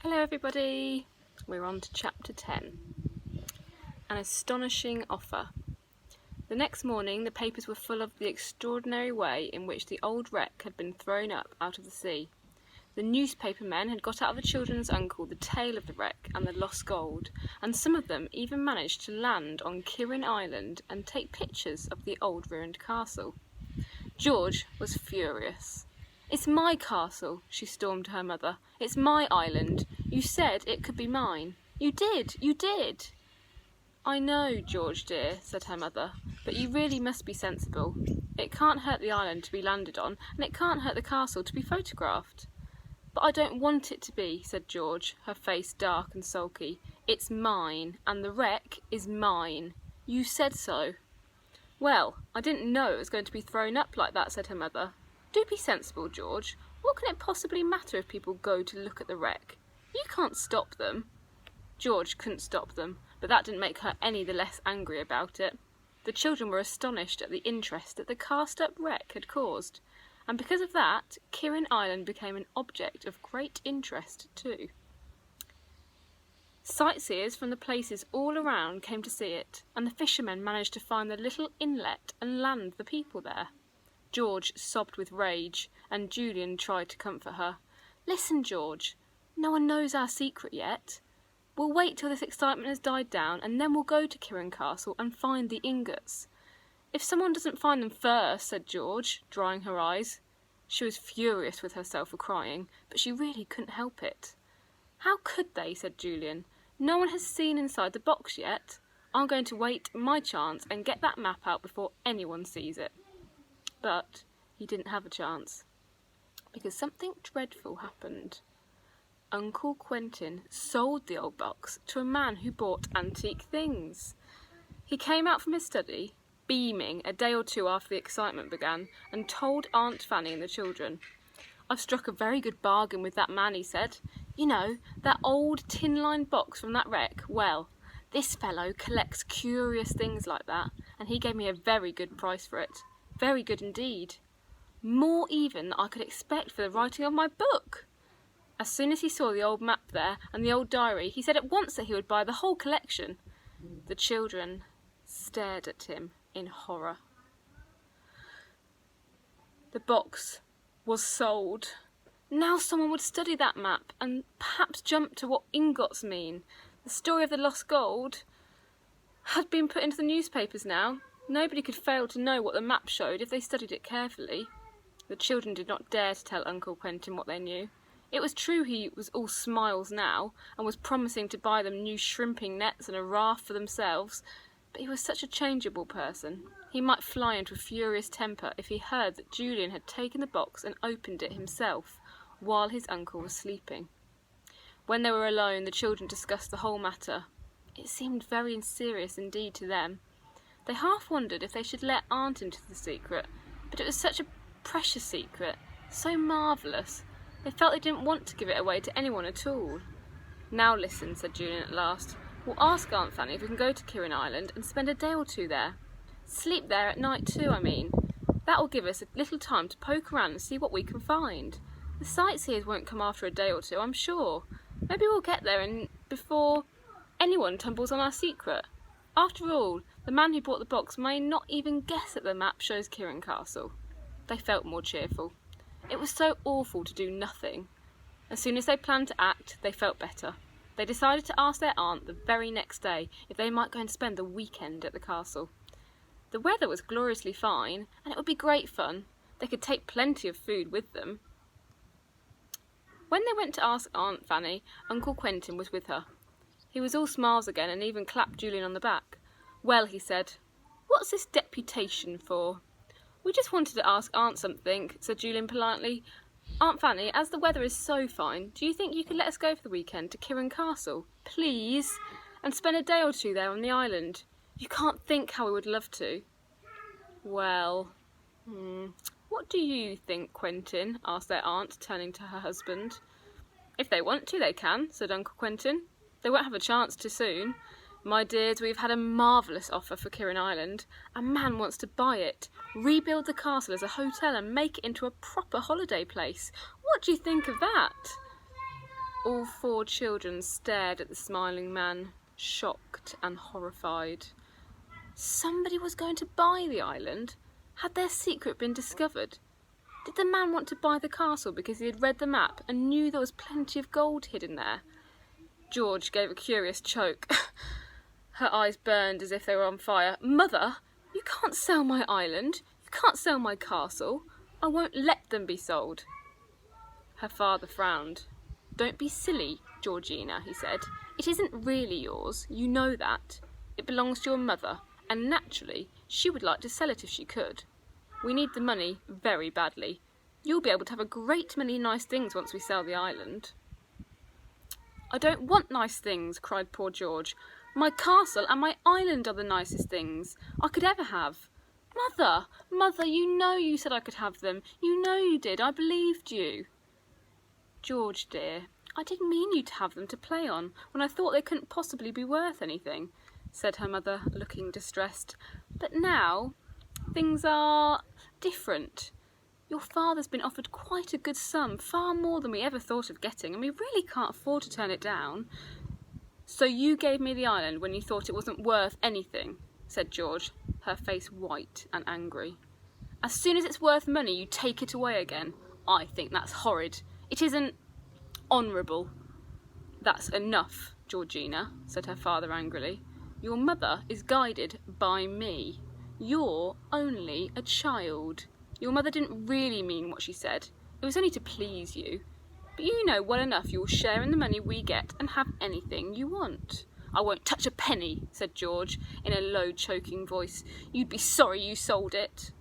Hello everybody, we're on to chapter 10. An astonishing offer. The next morning the papers were full of the extraordinary way in which the old wreck had been thrown up out of the sea. The newspaper men had got out of the children's uncle the tale of the wreck and the lost gold, and some of them even managed to land on Kirin Island and take pictures of the old ruined castle. George was furious. "It's my castle," she stormed to her mother. "It's my island. You said it could be mine. You did! "I know, George dear," said her mother, "but you really must be sensible. It can't hurt the island to be landed on, and it can't hurt the castle to be photographed." "But I don't want it to be," said George, her face dark and sulky. "It's mine, and the wreck is mine. You said so." "Well, I didn't know it was going to be thrown up like that," said her mother. "Do be sensible, George. What can it possibly matter if people go to look at the wreck? You can't stop them." George couldn't stop them, but that didn't make her any the less angry about it. The children were astonished at the interest that the cast-up wreck had caused, and because of that, Kirin Island became an object of great interest too. Sightseers from the places all around came to see it, and the fishermen managed to find the little inlet and land the people there. George sobbed with rage, and Julian tried to comfort her. "Listen, George, no one knows our secret yet. We'll wait till this excitement has died down, and then we'll go to Kirin Castle and find the ingots." "If someone doesn't find them first," said George, drying her eyes. She was furious with herself for crying, but she really couldn't help it. "How could they?" said Julian. "No one has seen inside the box yet. I'm going to wait my chance and get that map out before anyone sees it." But he didn't have a chance, because something dreadful happened. Uncle Quentin sold the old box to a man who bought antique things. He came out from his study, beaming, a day or two after the excitement began, and told Aunt Fanny and the children. "I've struck a very good bargain with that man," he said. "You know, that old tin-lined box from that wreck? Well, this fellow collects curious things like that, and he gave me a very good price for it. Very good indeed. More even than I could expect for the writing of my book." As soon as he saw the old map there and the old diary, he said at once that he would buy the whole collection. The children stared at him in horror. The box was sold. Now someone would study that map and perhaps jump to what ingots mean. The story of the lost gold had been put into the newspapers now. Nobody could fail to know what the map showed if they studied it carefully. The children did not dare to tell Uncle Quentin what they knew. It was true he was all smiles now, and was promising to buy them new shrimping nets and a raft for themselves, but he was such a changeable person. He might fly into a furious temper if he heard that Julian had taken the box and opened it himself, while his uncle was sleeping. When they were alone, the children discussed the whole matter. It seemed very serious indeed to them. They half wondered if they should let Aunt into the secret, but it was such a precious secret, so marvellous. They felt they didn't want to give it away to anyone at all. "Now listen," said Julian at last. "We'll ask Aunt Fanny if we can go to Kirin Island and spend a day or two there. Sleep there at night too, I mean. That will give us a little time to poke around and see what we can find. The sightseers won't come after a day or two, I'm sure. Maybe we'll get there before anyone tumbles on our secret. After all, the man who bought the box may not even guess that the map shows Kirin Castle." They felt more cheerful. It was so awful to do nothing. As soon as they planned to act, they felt better. They decided to ask their aunt the very next day if they might go and spend the weekend at the castle. The weather was gloriously fine, and it would be great fun. They could take plenty of food with them. When they went to ask Aunt Fanny, Uncle Quentin was with her. He was all smiles again and even clapped Julian on the back. "Well," he said, "what's this deputation for?" "We just wanted to ask Aunt something," said Julian politely. "Aunt Fanny, as the weather is so fine, do you think you could let us go for the weekend to Kirin Castle, please, and spend a day or two there on the island? You can't think how we would love to." "Well, what do you think, Quentin?" asked their aunt, turning to her husband. "If they want to, they can," said Uncle Quentin. "They won't have a chance too soon. My dears, we've had a marvellous offer for Kirin Island. A man wants to buy it, rebuild the castle as a hotel and make it into a proper holiday place. What do you think of that?" All 4 children stared at the smiling man, shocked and horrified. Somebody was going to buy the island? Had their secret been discovered? Did the man want to buy the castle because he had read the map and knew there was plenty of gold hidden there? George gave a curious choke. Her eyes burned as if they were on fire. Mother, you can't sell my island. You can't sell my castle. I won't let them be sold. Her father frowned. Don't be silly, Georgina, he said. It isn't really yours. You know that. It belongs to your mother, and naturally, she would like to sell it if she could. We need the money very badly. You'll be able to have a great many nice things once we sell the island. I don't want nice things, cried poor George. My castle and my island are the nicest things I could ever have. Mother, you know you said I could have them. You know you did. I believed you. George, dear, I didn't mean you to have them to play on when I thought they couldn't possibly be worth anything, said her mother, looking distressed. But now things are different. Your father's been offered quite a good sum, far more than we ever thought of getting, and we really can't afford to turn it down. So you gave me the island when you thought it wasn't worth anything, said George, her face white and angry. As soon as it's worth money, you take it away again. I think that's horrid. It isn't honourable. That's enough, Georgina, said her father angrily. Your mother is guided by me. You're only a child. Your mother didn't really mean what she said. It was only to please you. But you know well enough you'll share in the money we get and have anything you want. I won't touch a penny, said George in a low, choking voice. You'd be sorry you sold it.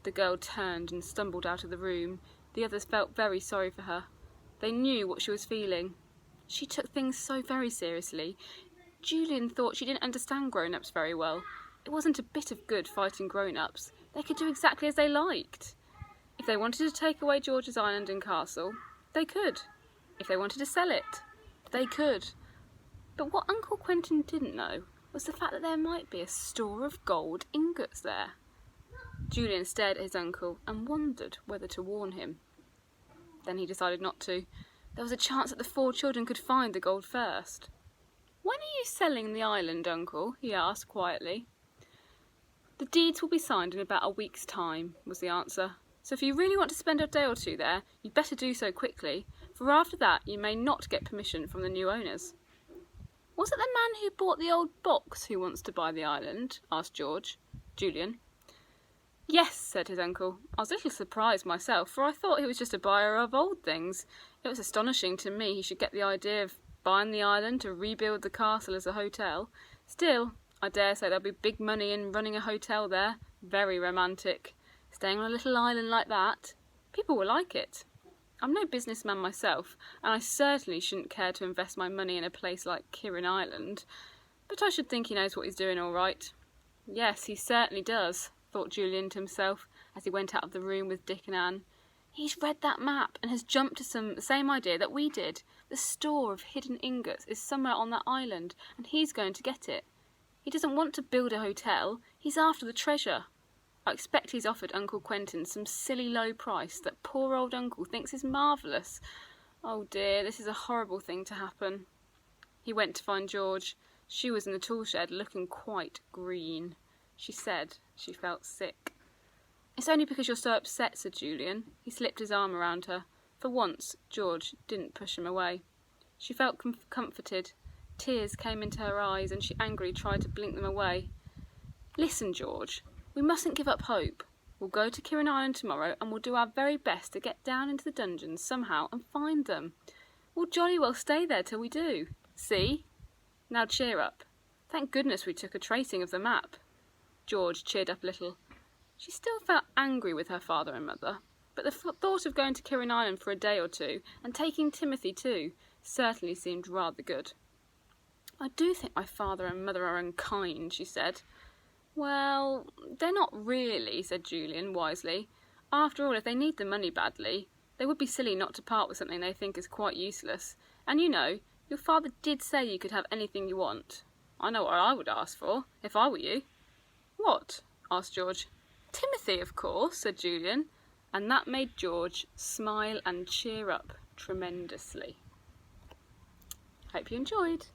The girl turned and stumbled out of the room. The others felt very sorry for her. They knew what she was feeling. She took things so very seriously. Julian thought she didn't understand grown-ups very well. It wasn't a bit of good fighting grown-ups. They could do exactly as they liked. If they wanted to take away George's island and castle, they could. If they wanted to sell it, they could. But what Uncle Quentin didn't know was the fact that there might be a store of gold ingots there. Julian stared at his uncle and wondered whether to warn him. Then he decided not to. There was a chance that the 4 children could find the gold first. When are you selling the island, Uncle? He asked quietly. The deeds will be signed in about a week's time, was the answer. So if you really want to spend a day or 2 there, you'd better do so quickly, for after that you may not get permission from the new owners. Was it the man who bought the old box who wants to buy the island? Asked Julian. Yes, said his uncle. I was a little surprised myself, for I thought he was just a buyer of old things. It was astonishing to me he should get the idea of buying the island to rebuild the castle as a hotel. Still, I dare say there'll be big money in running a hotel there. Very romantic. Staying on a little island like that. People will like it. I'm no businessman myself, and I certainly shouldn't care to invest my money in a place like Kirin Island. But I should think he knows what he's doing all right. Yes, he certainly does, thought Julian to himself as he went out of the room with Dick and Anne. He's read that map and has jumped to the same idea that we did. The store of hidden ingots is somewhere on that island, and he's going to get it. He doesn't want to build a hotel. He's after the treasure. I expect he's offered Uncle Quentin some silly low price that poor old uncle thinks is marvellous. Oh dear, this is a horrible thing to happen. He went to find George. She was in the tool shed looking quite green. She said she felt sick. It's only because you're so upset, said Julian. He slipped his arm around her. For once, George didn't push him away. She felt comforted. Tears came into her eyes and she angrily tried to blink them away. Listen, George, we mustn't give up hope. We'll go to Kirin Island tomorrow and we'll do our very best to get down into the dungeons somehow and find them. We'll jolly well stay there till we do. See? Now cheer up. Thank goodness we took a tracing of the map. George cheered up a little. She still felt angry with her father and mother, but the thought of going to Kirin Island for a day or 2, and taking Timothy too, certainly seemed rather good. I do think my father and mother are unkind, she said. Well, they're not really, said Julian wisely. After all, if they need the money badly, they would be silly not to part with something they think is quite useless. And you know, your father did say you could have anything you want. I know what I would ask for, if I were you. What? Asked George. Timothy, of course, said Julian, and that made George smile and cheer up tremendously. Hope you enjoyed.